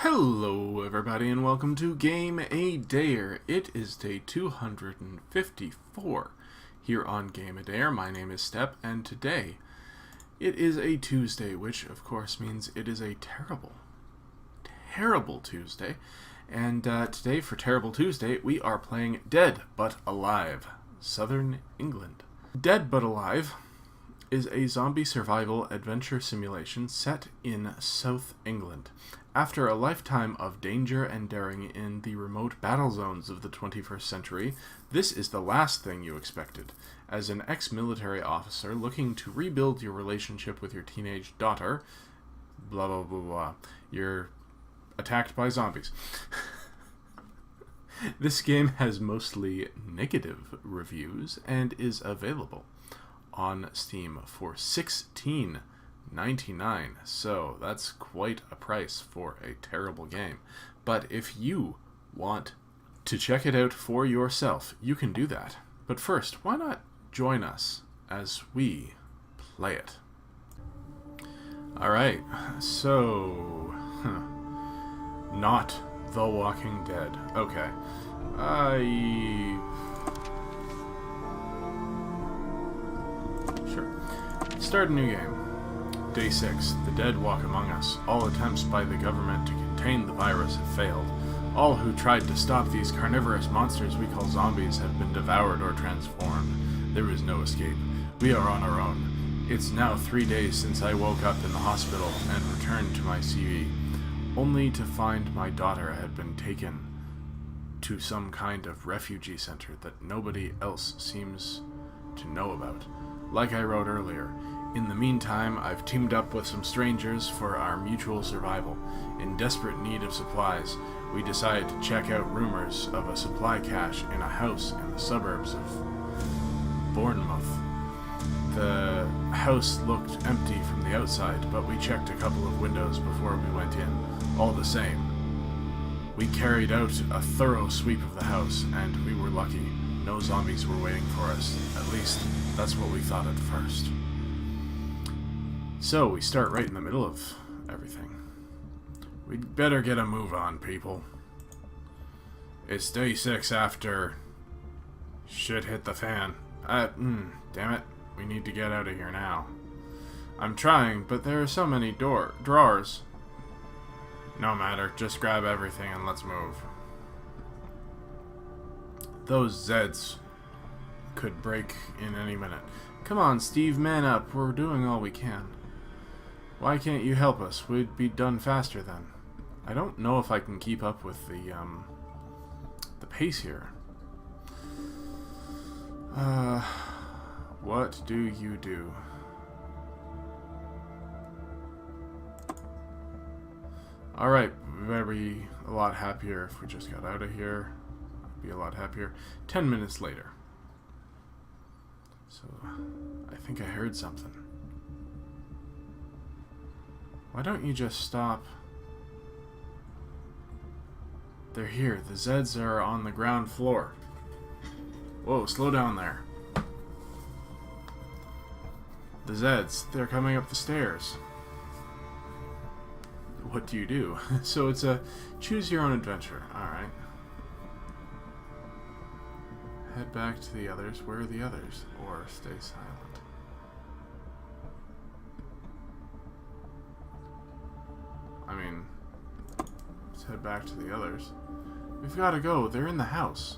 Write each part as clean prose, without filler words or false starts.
Hello everybody and welcome to Game A Dayer. It is day 254 here on Game A Dayer. My name is Step and today it is a Tuesday, which of course means it is a terrible Tuesday. And today for Terrible Tuesday we are playing Dead But Alive, Southern England. Dead But Alive is a zombie survival adventure simulation set in South England. After a lifetime of danger and daring in the remote battle zones of the 21st century, this is the last thing you expected. As an ex-military officer looking to rebuild your relationship with your teenage daughter, blah blah blah blah, you're attacked by zombies. This game has mostly negative reviews and is available on Steam for $16.99, so that's quite a price for a terrible game. But if you want to check it out for yourself, you can do that. But first, why not join us as we play it? Alright, so... Not The Walking Dead. Okay. Sure. Start a new game. Day 6. The dead walk among us. All attempts by the government to contain the virus have failed. All who tried to stop these carnivorous monsters we call zombies have been devoured or transformed. There is no escape. We are on our own. It's now 3 days since I woke up in the hospital and returned to my CV, only to find my daughter had been taken to some kind of refugee center that nobody else seems to know about. Like I wrote earlier, in the meantime, I've teamed up with some strangers for our mutual survival. In desperate need of supplies, we decided to check out rumors of a supply cache in a house in the suburbs of Bournemouth. The house looked empty from the outside, but we checked a couple of windows before we went in. All the same, we carried out a thorough sweep of the house, and we were lucky. No zombies were waiting for us. At least, that's what we thought at first. So, we start right in the middle of everything. We'd better get a move on, people. It's day 6 after shit hit the fan. Damn it. We need to get out of here now. I'm trying, but there are so many drawers. No matter, just grab everything and let's move. Those Zeds could break in any minute. Come on, Steve, man up. We're doing all we can. Why can't you help us? We'd be done faster then. I don't know if I can keep up with the pace here. What do you do? Alright, we better be a lot happier if we just got out of here. I'd be a lot happier. 10 minutes later. So, I think I heard something. Why don't you just stop? They're here. The Zeds are on the ground floor. Whoa, slow down there. The Zeds, they're coming up the stairs. What do you do? So it's a choose your own adventure. Alright. Head back to the others. Where are the others? Or stay silent. I mean, let's head back to the others. We've got to go. They're in the house.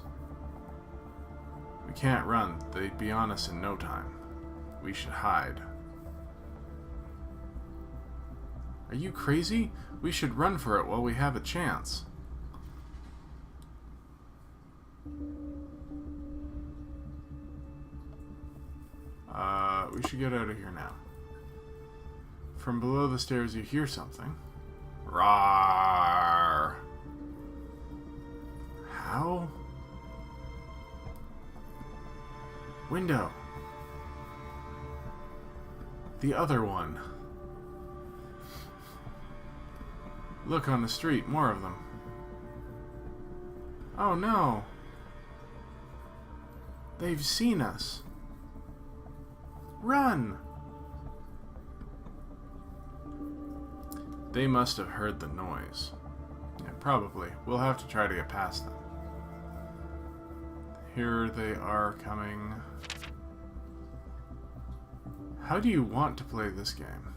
We can't run. They'd be on us in no time. We should hide. Are you crazy? We should run for it while we have a chance. We should get out of here now. From below the stairs you hear something. Rawr! How? Window. The other one. Look on the street, more of them. Oh no! They've seen us. Run! They must have heard the noise. Probably. We'll have to try to get past them. Here they are coming. How do you want to play this game?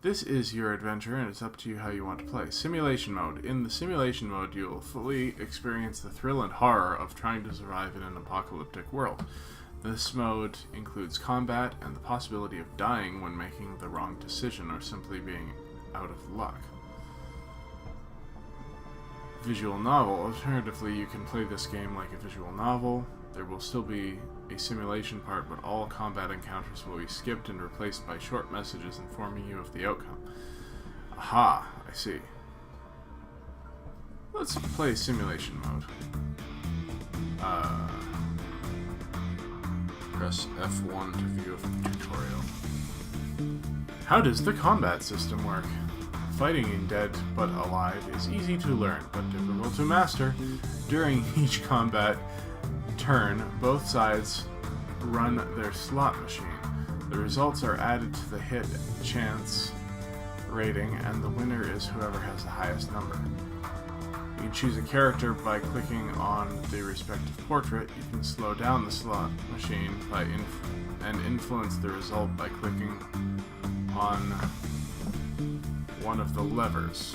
This is your adventure, and it's up to you how you want to play. Simulation mode. In the simulation mode, you will fully experience the thrill and horror of trying to survive in an apocalyptic world. This mode includes combat and the possibility of dying when making the wrong decision or simply being out of luck. Visual novel. Alternatively, you can play this game like a visual novel. There will still be a simulation part, but all combat encounters will be skipped and replaced by short messages informing you of the outcome. Aha, I see. Let's play simulation mode. Press F1 to view a tutorial. How does the combat system work? Fighting in Dead but Alive is easy to learn, but difficult to master. During each combat turn, both sides run their slot machine. The results are added to the hit chance rating, and the winner is whoever has the highest number. You can choose a character by clicking on the respective portrait. You can slow down the slot machine and influence the result by clicking on one of the levers.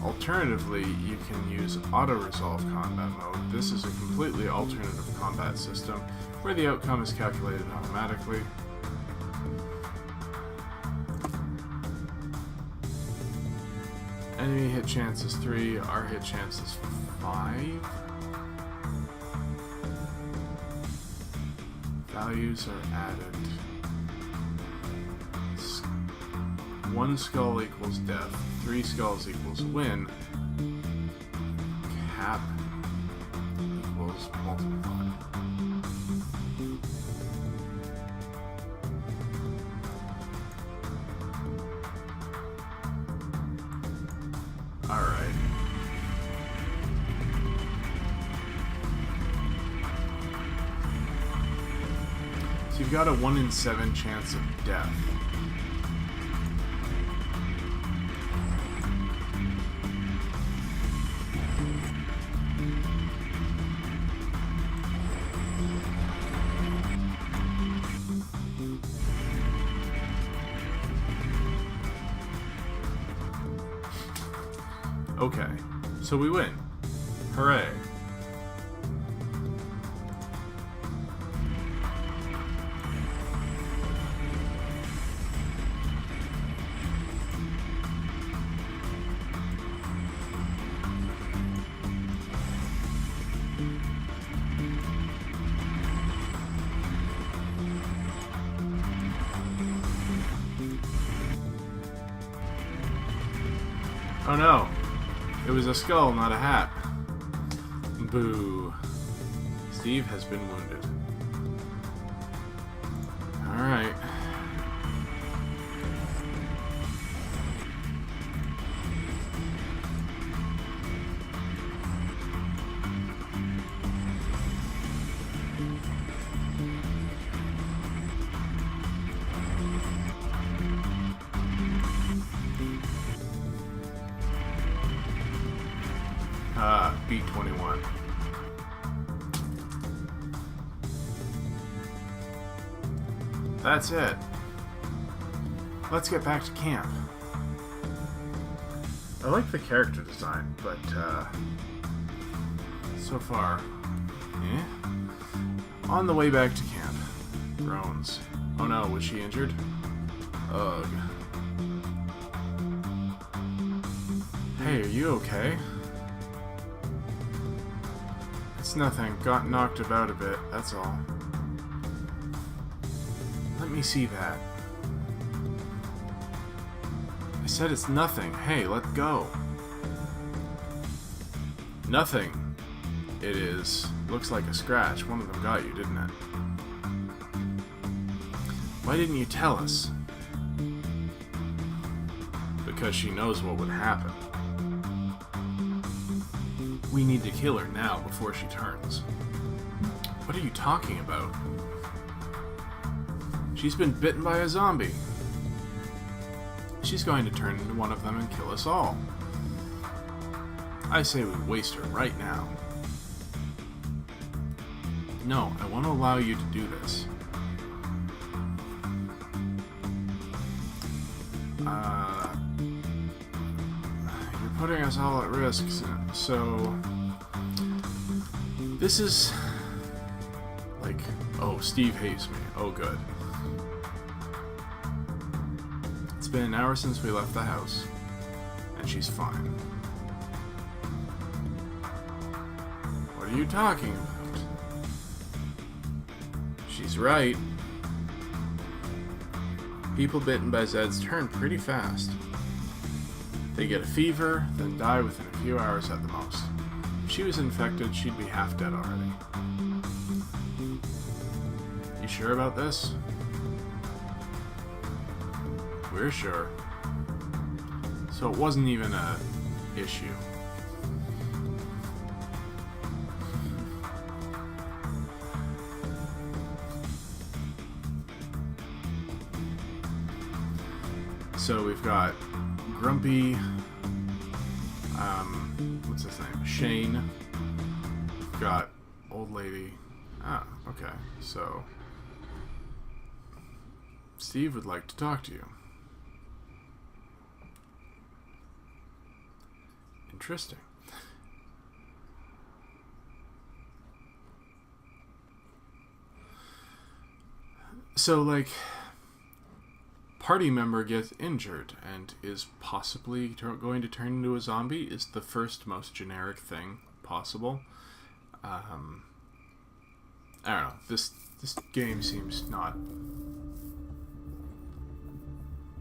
Alternatively, you can use auto-resolve combat mode. This is a completely alternative combat system where the outcome is calculated automatically. Enemy hit chance is 3, our hit chance is 5. Values are added. 1 skull equals death, 3 skulls equals win, cap equals multiply. Alright. So you've got a 1 in 7 chance of death. Okay, so we win. Hooray. Oh no. It was a skull, not a hat. Boo. Steve has been wounded. Alright. B-21. That's it. Let's get back to camp. I like the character design, but so far, yeah. On the way back to camp. Groans. Oh no, was she injured? Ugh. Hey, are you okay? It's nothing. Got knocked about a bit, that's all. Let me see that. I said it's nothing. Hey, let go. Nothing. It is. Looks like a scratch. One of them got you, didn't it? Why didn't you tell us? Because she knows what would happen. We need to kill her now before she turns. What are you talking about? She's been bitten by a zombie. She's going to turn into one of them and kill us all. I say we waste her right now. No, I want to allow you to do this. You're putting us all at risk, so... This is... Like, oh, Steve hates me. Oh, good. It's been an hour since we left the house, and she's fine. What are you talking about? She's right. People bitten by Zeds turn pretty fast. They get a fever, then die within a few hours at the most. If she was infected, she'd be half dead already. You sure about this? We're sure. So it wasn't even a issue. So we've got Grumpy, what's his name? Shane. We've got Old Lady. Ah, okay. So Steve would like to talk to you. Interesting. So, like, party member gets injured and is possibly going to turn into a zombie is the first most generic thing possible. I don't know. This game seems not...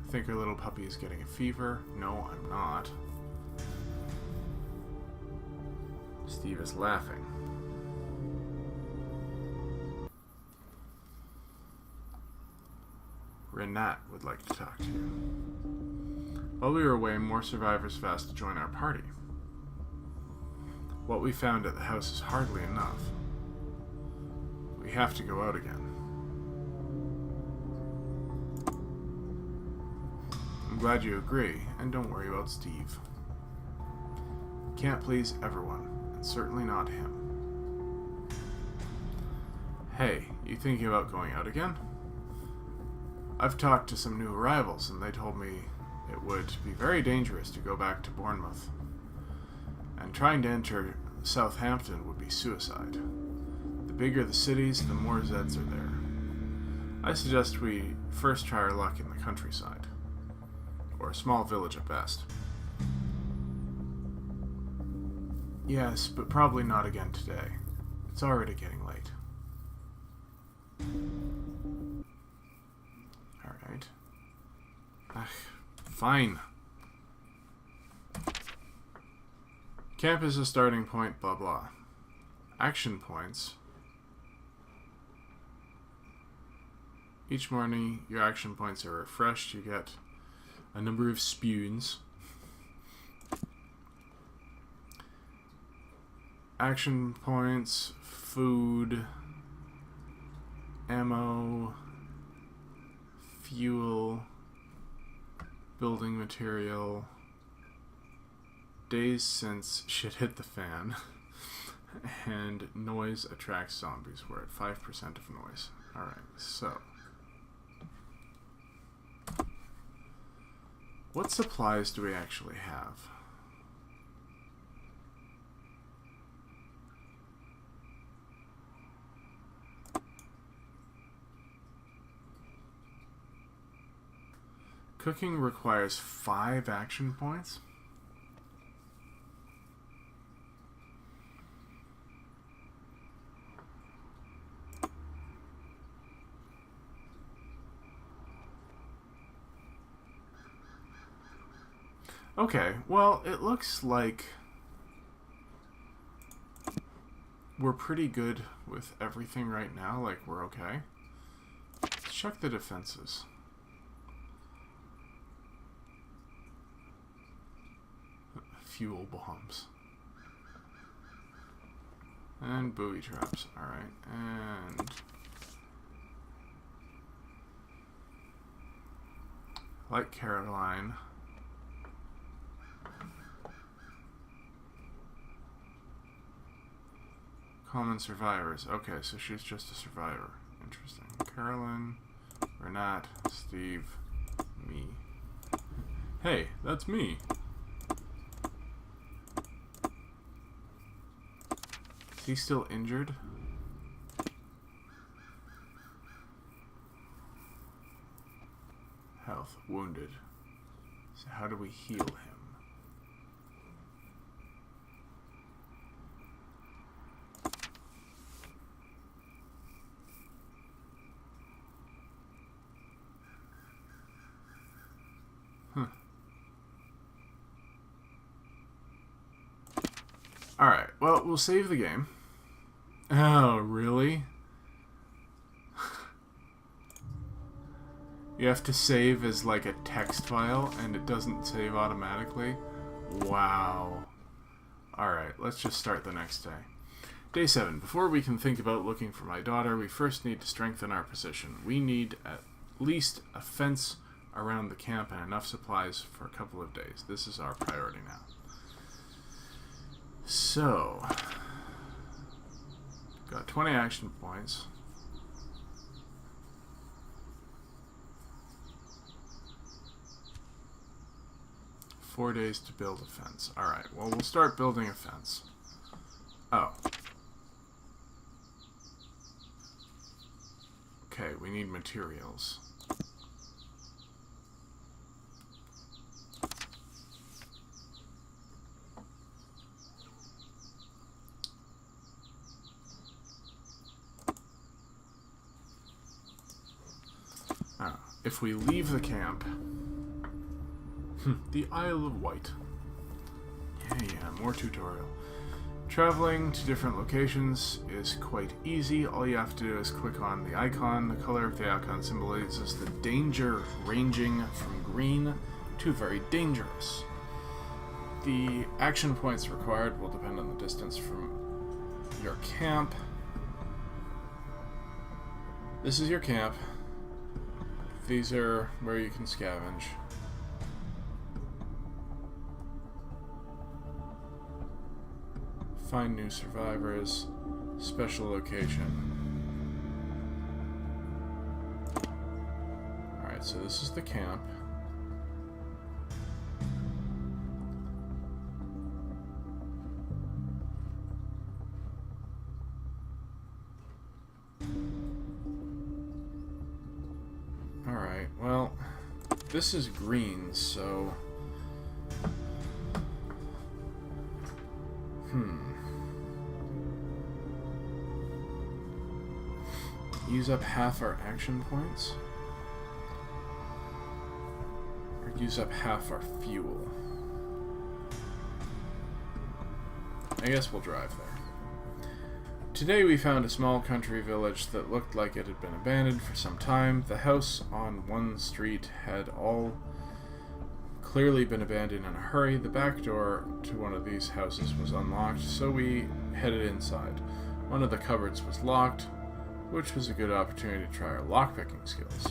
I think our little puppy is getting a fever. No, I'm not. Steve is laughing. Renat would like to talk to you. While we were away, more survivors have asked to join our party. What we found at the house is hardly enough. We have to go out again. I'm glad you agree, and don't worry about Steve. Can't please everyone, and certainly not him. Hey, you thinking about going out again? I've talked to some new arrivals, and they told me it would be very dangerous to go back to Bournemouth. And trying to enter Southampton would be suicide. The bigger the cities, the more Zeds are there. I suggest we first try our luck in the countryside. Or a small village at best. Yes, but probably not again today. It's already getting late. Alright. Fine. Camp is a starting point, blah blah. Action points. Each morning, your action points are refreshed. You get a number of spoons. Action points, food, ammo, fuel, building material, days since shit hit the fan, and noise attracts zombies. We're at 5% of noise. Alright, so what supplies do we actually have? Cooking requires 5 action points? Okay, well, it looks like we're pretty good with everything right now, like we're okay. Let's check the defenses. Fuel bombs. And booby traps, alright, and like Caroline. Common survivors. Okay, so she's just a survivor. Interesting. Carolyn, Renat, Steve, me. Hey, that's me. Is he still injured? Health. Wounded. So how do we heal him? Alright, well, we'll save the game. Oh, really? You have to save as like a text file, and it doesn't save automatically? Wow. Alright, let's just start the next day. Day 7. Before we can think about looking for my daughter, we first need to strengthen our position. We need at least a fence around the camp and enough supplies for a couple of days. This is our priority now. So, got 20 action points. Four days to build a fence. Alright, well, we'll start building a fence. Oh. Okay, we need materials. If we leave the camp, the Isle of Wight. Yeah, more tutorial. Traveling to different locations is quite easy. All you have to do is click on the icon. The color of the icon symbolizes the danger ranging from green to very dangerous. The action points required will depend on the distance from your camp. This is your camp. These are where you can scavenge. Find new survivors. Special location. Alright, so this is the camp. Alright, well, this is green, so... Use up half our action points? Or use up half our fuel? I guess we'll drive there. Today we found a small country village that looked like it had been abandoned for some time. The house on one street had all clearly been abandoned in a hurry. The back door to one of these houses was unlocked, so we headed inside. One of the cupboards was locked, which was a good opportunity to try our lockpicking skills.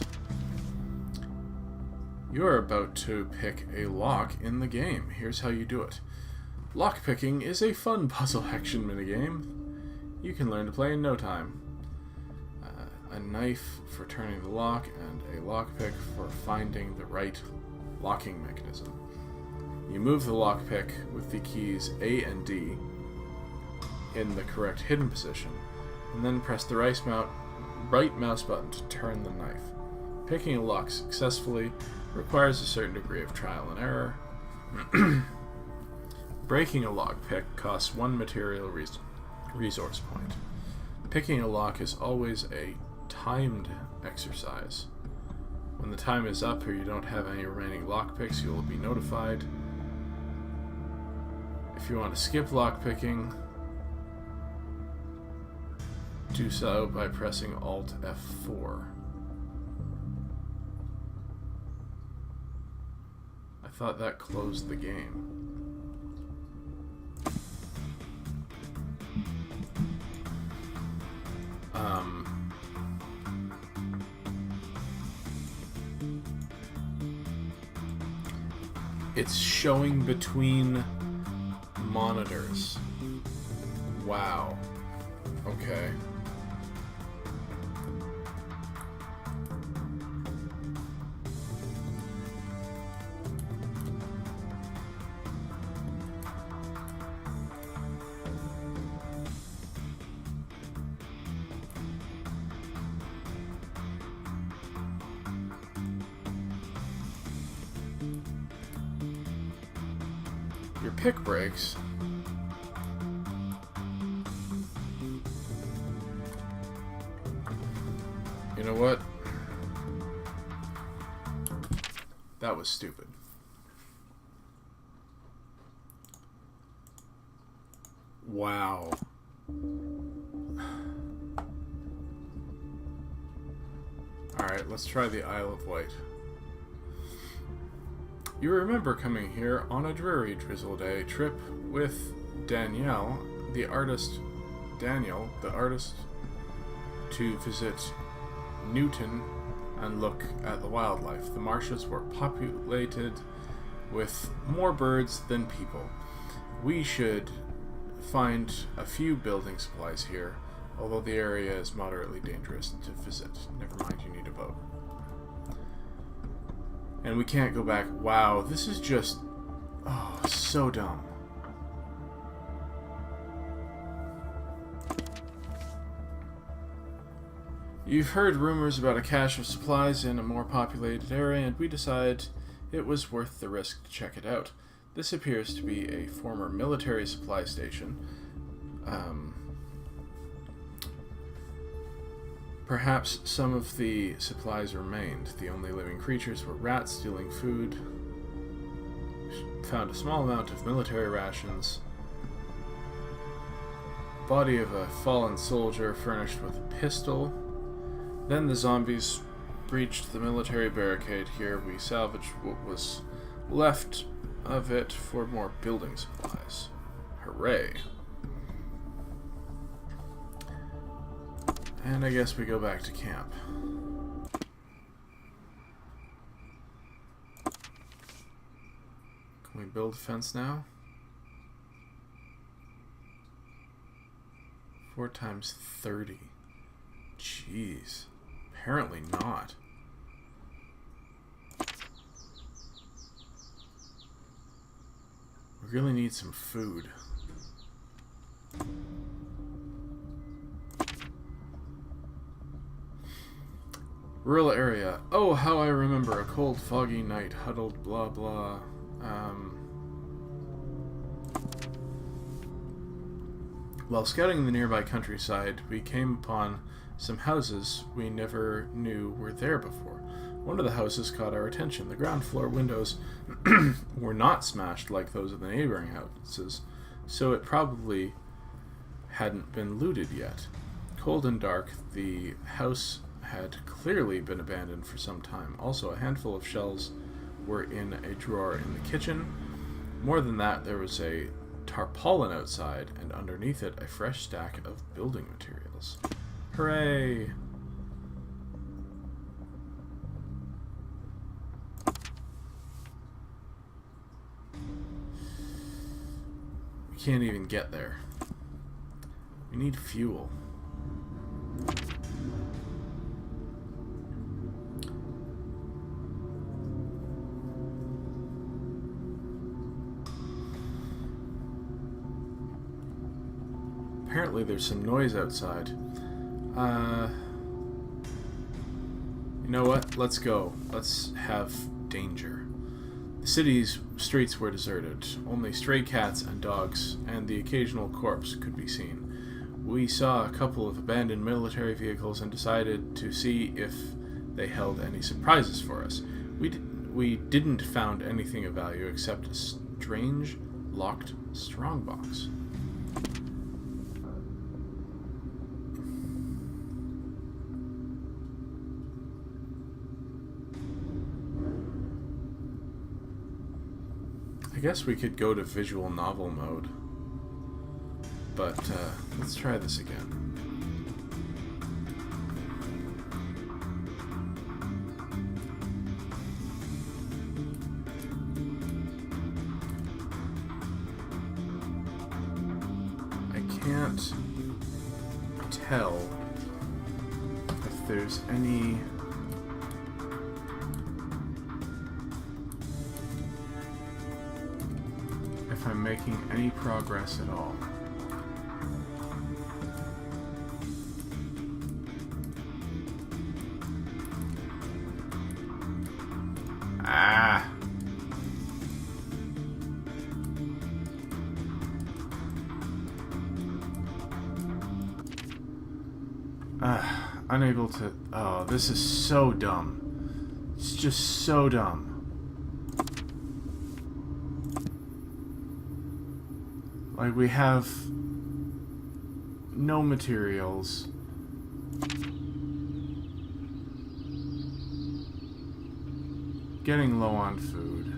You're about to pick a lock in the game. Here's how you do it. Lockpicking is a fun puzzle action minigame. You can learn to play in no time. A knife for turning the lock, and a lockpick for finding the right locking mechanism. You move the lockpick with the keys A and D in the correct hidden position, and then press the right mouse button to turn the knife. Picking a lock successfully requires a certain degree of trial and error. Breaking a lockpick costs 1 material resource point. Picking a lock is always a timed exercise. When the time is up or you don't have any remaining lockpicks, you will be notified. If you want to skip lockpicking, do so by pressing Alt F4. I thought that closed the game. It's showing between monitors. Wow. Okay. Your pick breaks. You know what? That was stupid. Wow. Alright, let's try the Isle of Wight. You remember coming here on a dreary drizzle day trip with Daniel, the artist, to visit Newton and look at the wildlife. The marshes were populated with more birds than people. We should find a few building supplies here, although the area is moderately dangerous to visit. Never mind, you need a boat. And we can't go back. Wow, this is just... oh, so dumb. You've heard rumors about a cache of supplies in a more populated area, and we decided it was worth the risk to check it out. This appears to be a former military supply station. Perhaps some of the supplies remained. The only living creatures were rats stealing food. Found a small amount of military rations. Body of a fallen soldier furnished with a pistol. Then the zombies breached the military barricade here. We salvaged what was left of it for more building supplies. Hooray. And I guess we go back to camp. Can we build a fence now? 4 times 30. Jeez. Apparently not. We really need some food. Rural area. Oh, how I remember a cold, foggy night, huddled, blah, blah. While scouting the nearby countryside, we came upon some houses we never knew were there before. One of the houses caught our attention. The ground floor windows were not smashed like those of the neighboring houses, so it probably hadn't been looted yet. Cold and dark, the house had clearly been abandoned for some time. Also, a handful of shells were in a drawer in the kitchen. More than that, there was a tarpaulin outside, and underneath it, a fresh stack of building materials. Hooray! We can't even get there. We need fuel. Apparently there's some noise outside. You know what? Let's go. Let's have danger. The city's streets were deserted. Only stray cats and dogs and the occasional corpse could be seen. We saw a couple of abandoned military vehicles and decided to see if they held any surprises for us. We didn't found anything of value except a strange, locked strongbox. I guess we could go to visual novel mode, but let's try this again. I can't... tell if there's any... if I'm making any progress at all. Ah! Unable to... Oh, this is so dumb. It's just so dumb. Like, we have no materials. Getting low on food.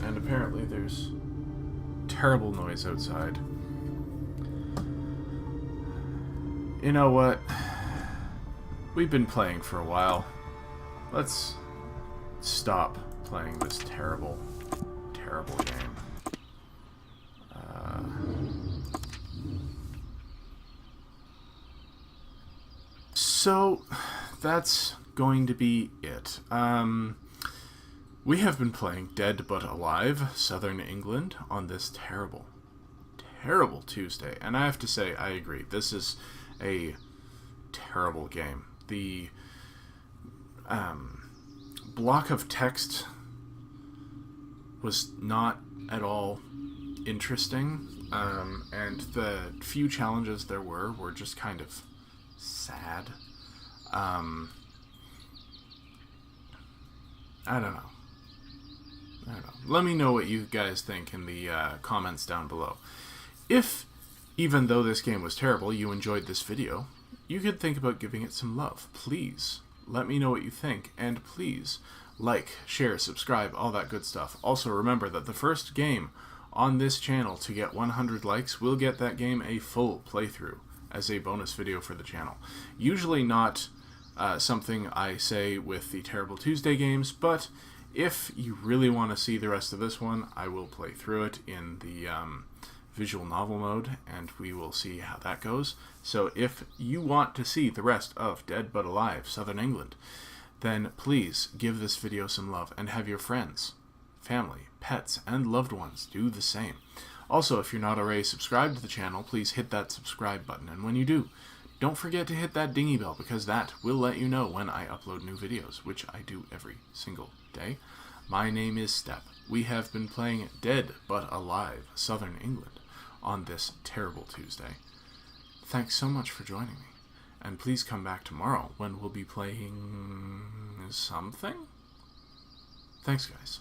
And apparently there's terrible noise outside. You know what? We've been playing for a while. Let's stop playing this terrible, terrible game. So, that's going to be it. We have been playing Dead but Alive, Southern England, on this terrible, terrible Tuesday. And I have to say, I agree. This is a terrible game. The block of text was not at all interesting, and the few challenges there were just kind of sad. I don't know. Let me know what you guys think in the comments down below. If, even though this game was terrible, you enjoyed this video, you could think about giving it some love. Please let me know what you think, and please like, share, subscribe, all that good stuff. Also remember that the first game on this channel to get 100 likes will get that game a full playthrough as a bonus video for the channel. Usually not something I say with the Terrible Tuesday games, but if you really want to see the rest of this one, I will play through it in the visual novel mode, and we will see how that goes. So if you want to see the rest of Dead but Alive, Southern England, then please give this video some love and have your friends, family, pets, and loved ones do the same. Also, if you're not already subscribed to the channel, please hit that subscribe button, and when you do, don't forget to hit that dingy bell, because that will let you know when I upload new videos, which I do every single day. My name is Step. We have been playing Dead but Alive, Southern England, on this terrible Tuesday. Thanks so much for joining me, and please come back tomorrow when we'll be playing something? Thanks, guys.